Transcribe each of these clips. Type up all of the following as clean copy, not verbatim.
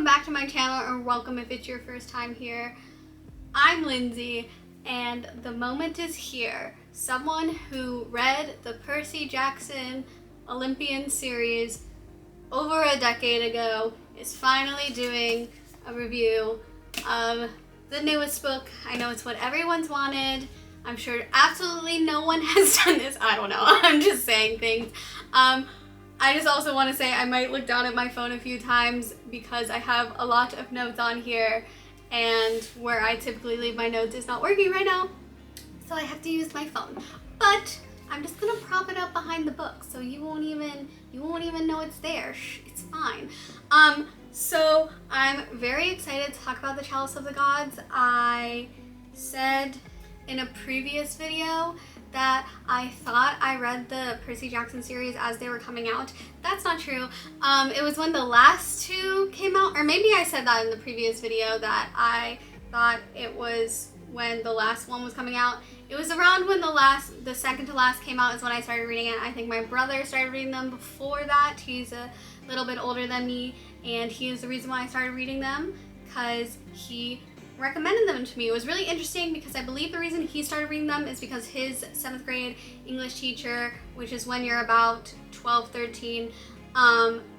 welcome back to my channel, or welcome if it's your first time here. I'm Lindsay, and the moment is here. Someone who read the Percy Jackson Olympians series over a decade ago is finally doing a review of the newest book. I know it's what everyone's wanted. I'm sure absolutely no one has done this. I don't know. I'm just saying things. I just also want to say I might look down at my phone a few times because I have a lot of notes on here, and where I typically leave my notes is not working right now, so I have to use my phone. But I'm just gonna prop it up behind the book so you won't even know it's there. Shh, it's fine. So I'm very excited to talk about the Chalice of the Gods. I said in a previous video that I thought I read the Percy Jackson series as they were coming out. That's not true. It was when the last two came out, or maybe I said that in the previous video that I thought it was when the last one was coming out. It was around when the second to last came out is when I started reading it. I think my brother started reading them before that. He's a little bit older than me, and he is the reason why I started reading them, because he recommended them to me. It was really interesting because I believe the reason he started reading them is because his 7th grade English teacher, which is when you're about 12, 13,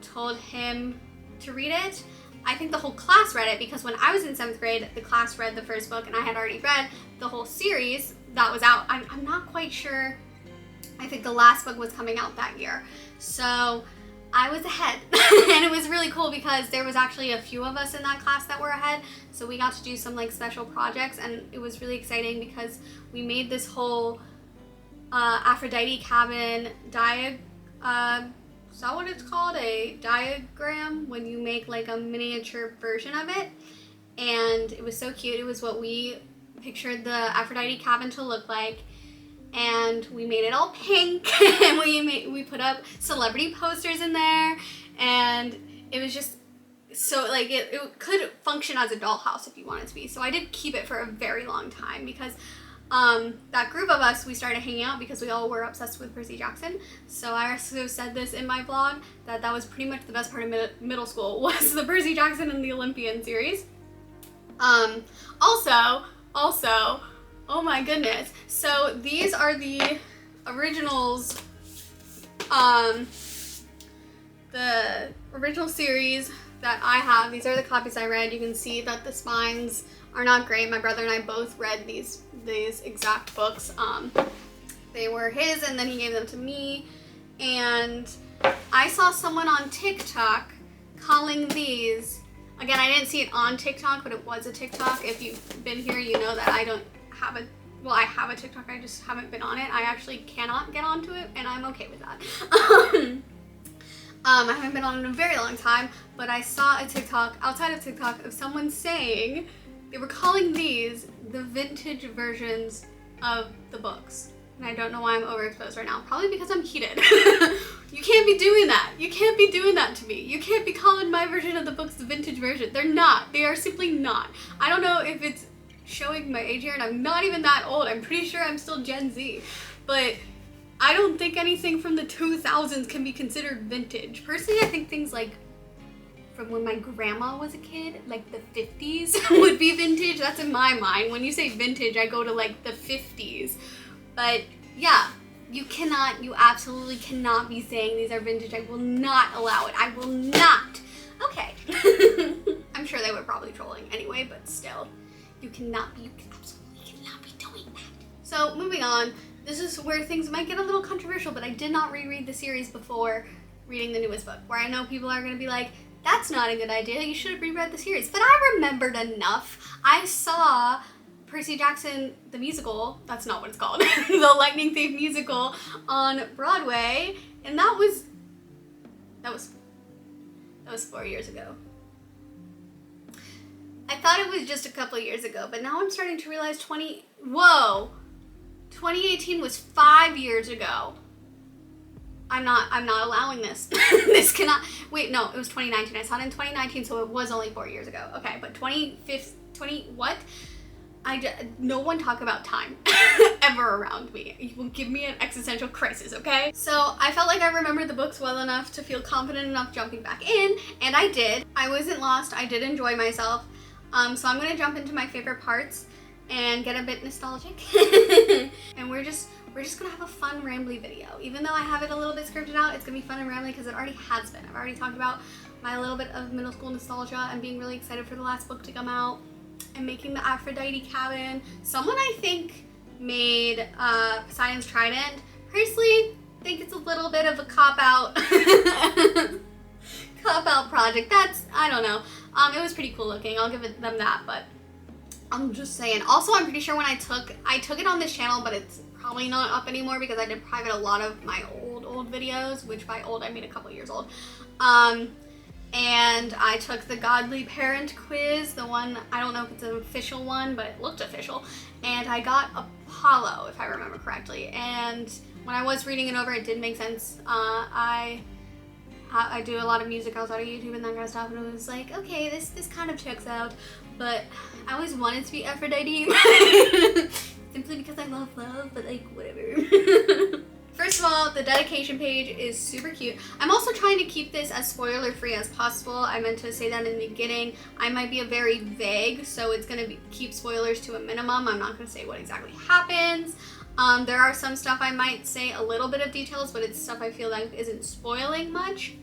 told him to read it. I think the whole class read it because when I was in 7th grade, the class read the first book and I had already read the whole series that was out. I'm not quite sure. I think the last book was coming out that year. So I was ahead and it was really cool because there was actually a few of us in that class that were ahead, so we got to do some like special projects, and it was really exciting because we made this whole Aphrodite cabin is that what it's called? A diagram, when you make like a miniature version of it, and it was so cute. It was what we pictured the Aphrodite cabin to look like. And we made it all pink, and we put up celebrity posters in there, and it was just so like it could function as a dollhouse if you wanted to be. So I did keep it for a very long time because that group of us, we started hanging out because we all were obsessed with Percy Jackson. So I also said this in my vlog that was pretty much the best part of middle school was the Percy Jackson and the Olympian series. Also, oh my goodness. So these are the originals, the original series that I have. These are the copies I read. You can see that the spines are not great. My brother and I both read these exact books. They were his, and then he gave them to me. And I saw someone on TikTok calling these, again, I didn't see it on TikTok, but it was a TikTok. If you've been here, you know that I have a TikTok, I just haven't been on it. I actually cannot get onto it, and I'm okay with that. I haven't been on it in a very long time, but I saw a TikTok outside of TikTok of someone saying they were calling these the vintage versions of the books. And I don't know why I'm overexposed right now. Probably because I'm heated. You can't be doing that. You can't be doing that to me. You can't be calling my version of the books the vintage version. They're not. They are simply not. I don't know if it's showing my age here, and I'm not even that old. I'm pretty sure I'm still Gen Z, but I don't think anything from the 2000s can be considered vintage. Personally, I think things like from when my grandma was a kid, like the 50s would be vintage. That's in my mind. When you say vintage, I go to like the 50s. But yeah, you absolutely cannot be saying these are vintage. I will not allow it. I will not. Okay. I'm sure they were probably trolling anyway, but still. You absolutely cannot be doing that. So moving on, this is where things might get a little controversial, but I did not reread the series before reading the newest book, where I know people are going to be like, that's not a good idea, you should have reread the series. But I remembered enough. I saw Percy Jackson, the musical, that's not what it's called, the Lightning Thief musical on Broadway, and that was 4 years ago. I thought it was just a couple years ago, but now I'm starting to realize 2018 was 5 years ago. I'm not allowing this. This cannot, wait, no, it was 2019. I saw it in 2019, so it was only 4 years ago. Okay, but no one talk about time ever around me. You will give me an existential crisis, okay? So I felt like I remembered the books well enough to feel confident enough jumping back in, and I did. I wasn't lost. I did enjoy myself. So I'm gonna jump into my favorite parts and get a bit nostalgic. And we're just gonna have a fun rambly video. Even though I have it a little bit scripted out, it's gonna be fun and rambly because it already has been. I've already talked about my little bit of middle school nostalgia and being really excited for the last book to come out and making the Aphrodite cabin. Someone I think made Poseidon's Trident. Personally, I think it's a little bit of a cop-out cop-out project. I don't know. It was pretty cool looking, I'll give them that, but I'm just saying. Also, I'm pretty sure when I took it on this channel, but it's probably not up anymore because I did private a lot of my old videos, which by old I mean a couple years old. And I took the Godly Parent quiz, the one, I don't know if it's an official one, but it looked official. And I got Apollo, if I remember correctly. And when I was reading it over, it did make sense. I do a lot of music outside of YouTube and that kind of stuff, and it was like, okay, this kind of checks out. But I always wanted to be Aphrodite. Simply because I love love, but like, whatever. First of all, the dedication page is super cute. I'm also trying to keep this as spoiler free as possible. I meant to say that in the beginning. I might be very vague, so it's gonna keep spoilers to a minimum. I'm not gonna say what exactly happens. There are some stuff I might say a little bit of details, but it's stuff I feel like isn't spoiling much.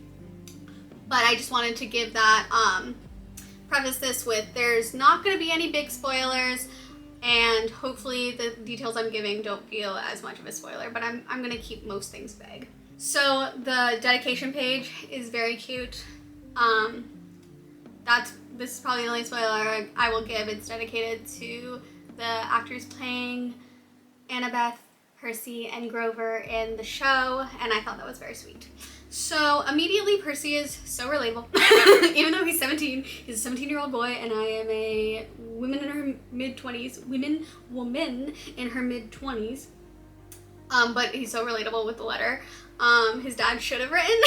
But I just wanted to give that, preface this with, there's not gonna be any big spoilers, and hopefully the details I'm giving don't feel as much of a spoiler, but I'm gonna keep most things vague. So the dedication page is very cute. This is probably the only spoiler I will give. It's dedicated to the actors playing Annabeth, Percy, and Grover in the show, and I thought that was very sweet. So immediately Percy is so relatable. Even though he's 17, he's a 17-year-old boy, and I am a woman in her mid-20s, woman in her mid-20s. But he's so relatable with the letter. His dad should have written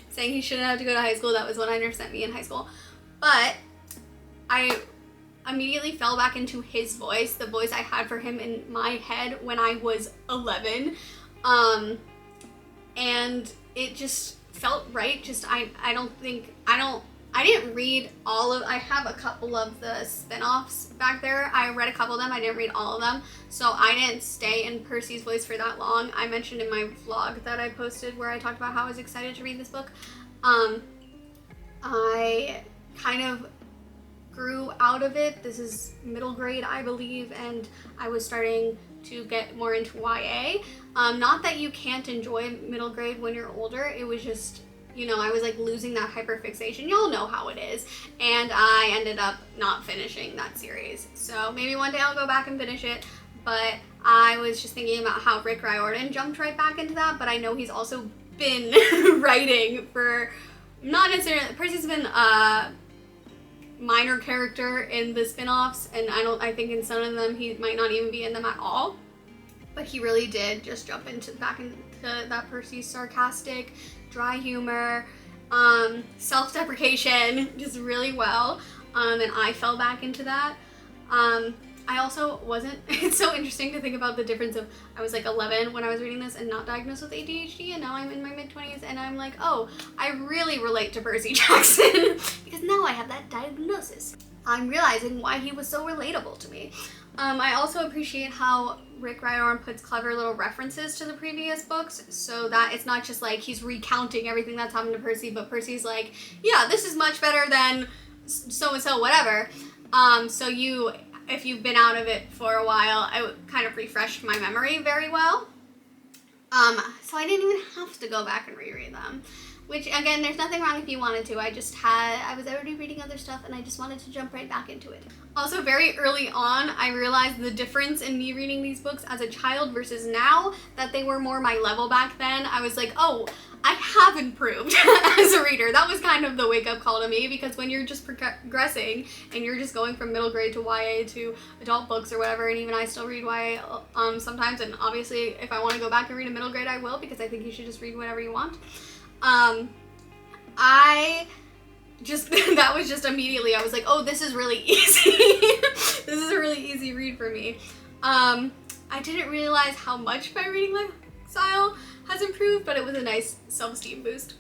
saying he shouldn't have to go to high school. That was what I sent me in high school. But I immediately fell back into his voice, the voice I had for him in my head when I was 11. And it just felt right. I didn't read I have a couple of the spin-offs back there. I read a couple of them, I didn't read all of them. So I didn't stay in Percy's voice for that long. I mentioned in my vlog that I posted where I talked about how I was excited to read this book. I kind of grew out of it. This is middle grade, I believe, and I was starting to get more into YA. Not that you can't enjoy middle grade when you're older, it was just, you know, I was like losing that hyperfixation. Y'all know how it is. And I ended up not finishing that series. So maybe one day I'll go back and finish it, but I was just thinking about how Rick Riordan jumped right back into that, but I know he's also been writing for, not necessarily, Percy's been minor character in the spin-offs, and I think in some of them he might not even be in them at all, but he really did just jump back into that Percy's sarcastic, dry humor, self-deprecation just really well, and I fell back into that. I also wasn't, it's so interesting to think about the difference of, I was like 11 when I was reading this and not diagnosed with ADHD, and now I'm in my mid-20s and I'm like, oh, I really relate to Percy Jackson because now I have that diagnosis. I'm realizing why he was so relatable to me. I also appreciate how Rick Riordan puts clever little references to the previous books, so that it's not just like he's recounting everything that's happened to Percy, but Percy's like, yeah, this is much better than so-and-so, whatever. So if you've been out of it for a while, I kind of refreshed my memory very well. So I didn't even have to go back and reread them. Which, again, there's nothing wrong if you wanted to. I was already reading other stuff and I just wanted to jump right back into it. Also, very early on, I realized the difference in me reading these books as a child versus now, that they were more my level back then. I was like, oh, I have improved as a reader. That was kind of the wake-up call to me, because when you're just progressing and you're just going from middle grade to YA to adult books or whatever, and even I still read YA sometimes, and obviously if I want to go back and read a middle grade, I will, because I think you should just read whatever you want. I just, that was just immediately, I was like, oh, this is really easy. This is a really easy read for me. I didn't realize how much my reading style has improved, but it was a nice self-esteem boost.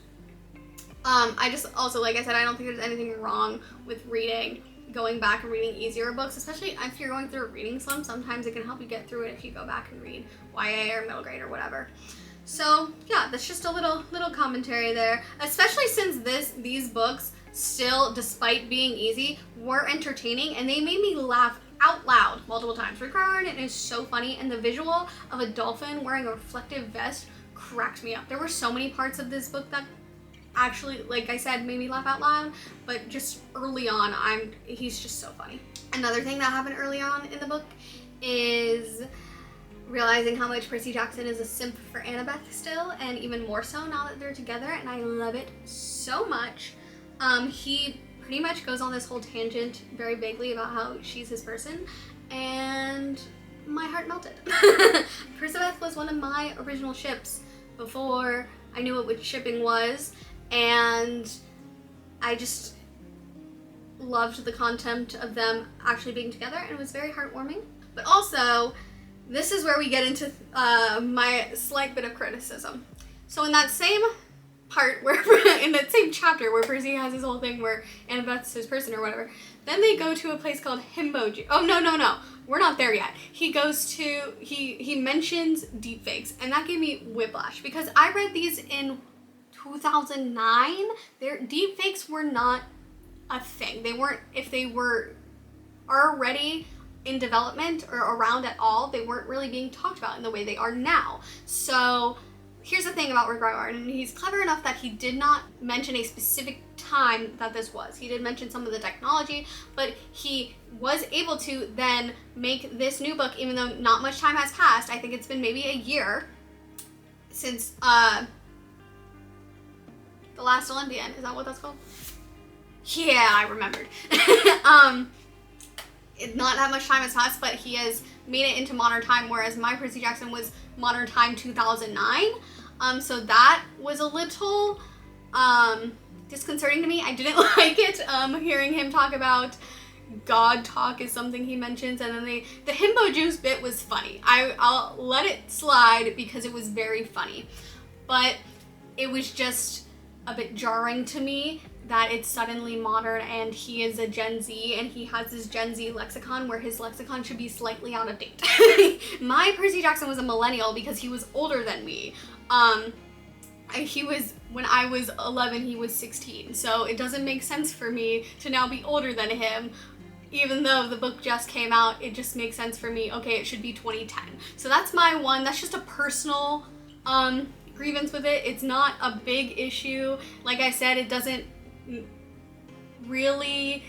I just also, like I said, I don't think there's anything wrong with going back and reading easier books, especially if you're going through a reading slump. Sometimes it can help you get through it if you go back and read YA or middle grade or whatever. So yeah, that's just a little commentary there, especially since these books still, despite being easy, were entertaining, and they made me laugh out loud multiple times. Rick Riordan is so funny, and the visual of a dolphin wearing a reflective vest cracked me up. There were so many parts of this book that actually, like I said, made me laugh out loud, but just early on, he's just so funny. Another thing that happened early on in the book is realizing how much Percy Jackson is a simp for Annabeth still, and even more so now that they're together, and I love it so much. He pretty much goes on this whole tangent very vaguely about how she's his person, and my heart melted. Perciveth was one of my original ships before I knew what shipping was, and I just loved the concept of them actually being together, and it was very heartwarming. But also, this is where we get into my slight bit of criticism. So in that same part where, in that same chapter where Percy has his whole thing where Annabeth's his person or whatever, then they go to a place called Himboju. Oh, no. We're not there yet. He mentions deepfakes, and that gave me whiplash because I read these in 2009. Deepfakes were not a thing. They weren't, if they were already in development or around at all, they weren't really being talked about in the way they are now. So here's the thing about Rick Riordan, he's clever enough that he did not mention a specific time that this was. He did mention some of the technology, but he was able to then make this new book, even though not much time has passed. I think it's been maybe a year since The Last Olympian. Is that what that's called? Yeah, I remembered. Not that much time has passed, but he has made it into modern time, whereas my Percy Jackson was modern time 2009. So that was a little disconcerting to me. I didn't like it. Hearing him talk about God talk is something he mentions, and then the himbo juice bit was funny. I'll let it slide because it was very funny, but it was just a bit jarring to me that it's suddenly modern and he is a Gen Z and he has this Gen Z lexicon where his lexicon should be slightly out of date. My Percy Jackson was a millennial because he was older than me. When I was 11, he was 16. So it doesn't make sense for me to now be older than him. Even though the book just came out, it just makes sense for me. Okay, it should be 2010. So that's my one. That's just a personal grievance with it. It's not a big issue. Like I said, it doesn't really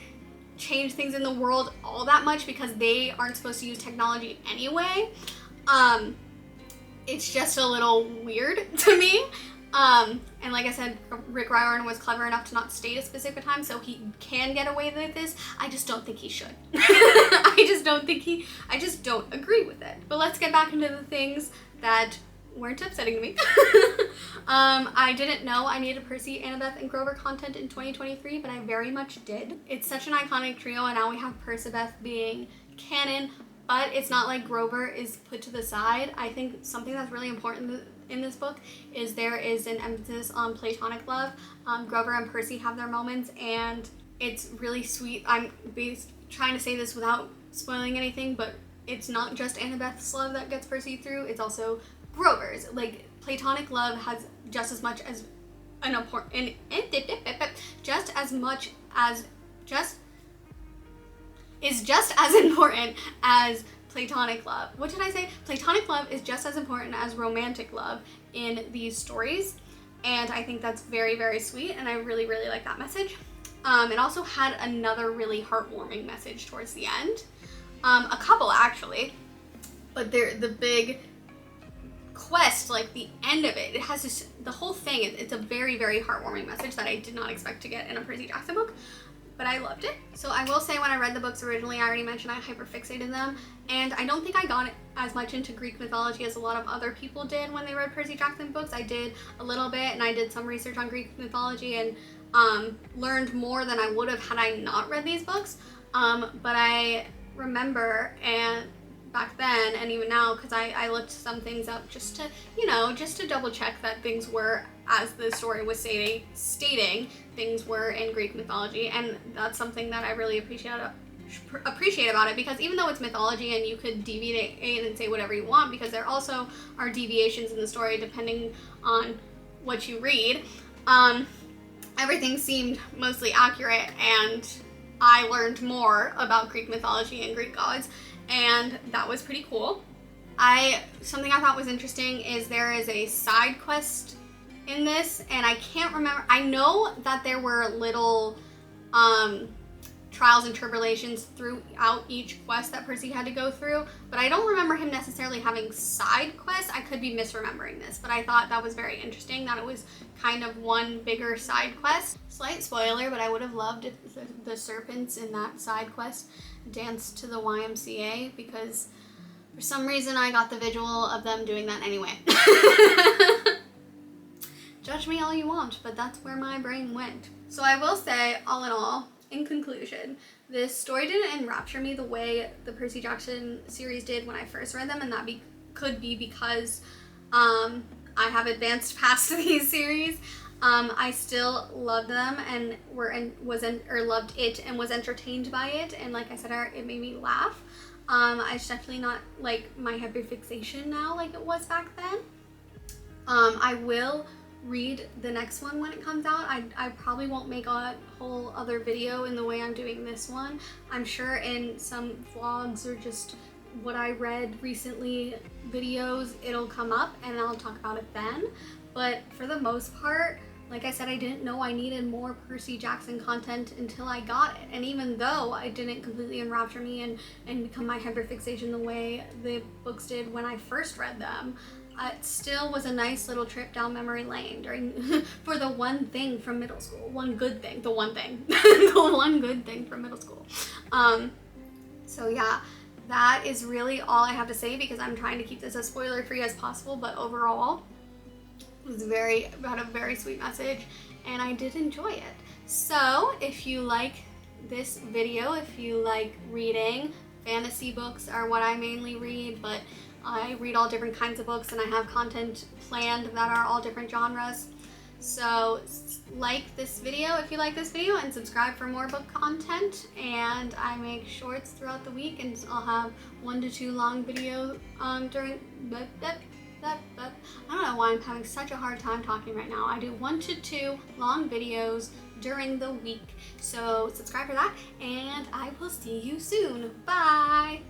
change things in the world all that much because they aren't supposed to use technology anyway. It's just a little weird to me. And like I said, Rick Riordan was clever enough to not state a specific time, so he can get away with this. I just don't think he should. I just don't agree with it. But let's get back into the things that weren't upsetting to me. I didn't know I needed Percy, Annabeth, and Grover content in 2023, but I very much did. It's such an iconic trio, and now we have Perciveth being canon, but it's not like Grover is put to the side. I think something that's really important in this book is there is an emphasis on platonic love. Grover and Percy have their moments, and it's really sweet. I'm trying to say this without spoiling anything, but it's not just Annabeth's love that gets Percy through, it's also Grover's. Like, platonic love has just as much as an important, just as important as platonic love. What did I say? Platonic love is just as important as romantic love in these stories, and I think that's very, very sweet, and I really, really like that message. It also had another really heartwarming message towards the end. A couple actually, but the big quest, like the end of it, it has this, the whole thing, it's a very, very heartwarming message that I did not expect to get in a Percy Jackson book, but I loved it. So I will say, when I read the books originally, I already mentioned I hyperfixated them, and I don't think I got as much into Greek mythology as a lot of other people did when they read Percy Jackson books. I did a little bit, and I did some research on Greek mythology, and learned more than I would have had I not read these books. But I remember, and back then and even now, because I looked some things up just to double check that things were, as the story was stating, things were in Greek mythology, and that's something that I really appreciate about it, because even though it's mythology and you could deviate and say whatever you want, because there also are deviations in the story depending on what you read, everything seemed mostly accurate, and I learned more about Greek mythology and Greek gods, and that was pretty cool. Something I thought was interesting is there is a side quest in this, and I can't remember. I know that there were little trials and tribulations throughout each quest that Percy had to go through, but I don't remember him necessarily having side quests. I could be misremembering this, but I thought that was very interesting that it was kind of one bigger side quest. Slight spoiler, but I would have loved if the serpents in that side quest danced to the YMCA, because for some reason I got the visual of them doing that anyway. Judge me all you want, but that's where my brain went. So I will say, all in all, in conclusion, this story didn't enrapture me the way the Percy Jackson series did when I first read them, and that could be because I have advanced past these series. I still loved them and loved it and was entertained by it, and like I said, it made me laugh. It's definitely not like my hyperfixation now like it was back then. I will read the next one when it comes out. I probably won't make a whole other video in the way I'm doing this one. I'm sure in some vlogs or just what I read recently videos it'll come up and I'll talk about it then. But for the most part, like I said, I didn't know I needed more Percy Jackson content until I got it. And even though I didn't completely enrapture me and become my hyperfixation the way the books did when I first read them, it still was a nice little trip down memory lane for the one thing from middle school. One good thing, the one thing. The one good thing from middle school. So yeah, that is really all I have to say, because I'm trying to keep this as spoiler free as possible, but overall, it was had a very sweet message, and I did enjoy it. So if you like this video, if you like reading, fantasy books are what I mainly read, but I read all different kinds of books, and I have content planned that are all different genres. So like this video if you like this video, and subscribe for more book content. And I make shorts throughout the week, and I'll have 1 to 2 long videos during I don't know why I'm having such a hard time talking right now. I do 1 to 2 long videos during the week. So subscribe for that, and I will see you soon. Bye!